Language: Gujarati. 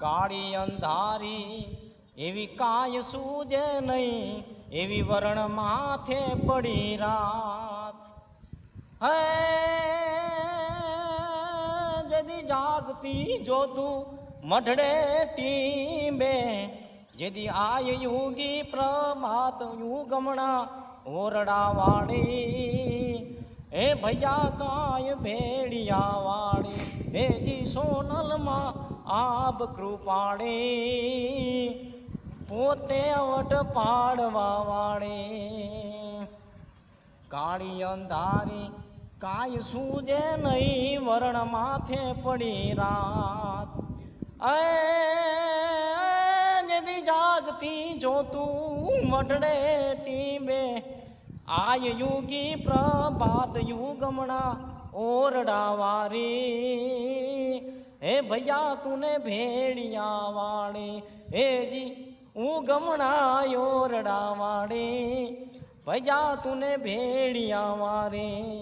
કાળી અંધારી એવી કાય સૂજે નહીં, એવી વરણ માથે પડી રાત. હે જદી જાગતી જોતું મઢડે ટીંબે, જેદી આય યુગી પ્રભાત યુગમણા ઓરડા વાળી. એ ભૈયા કાય ભેડિયા વાળી, બેજી સોનલમાં આબ કૃપાળી, પોતે વટ પાડવા વાળી. કાળી અંધારી કાય સૂજે નહીં, વરણ માથે પડી રાત. જેદી જાગતી જોતું મઢડે ટીંબે, આય યુગી પ્રભાત યુગમણા ઓરડા વારી. હે ભૈયા તુને ભેડિયા વાળી, હે જી ઉગમણા ઓરડા વાળી, ભૈયા તુને ભેડિયા વારી.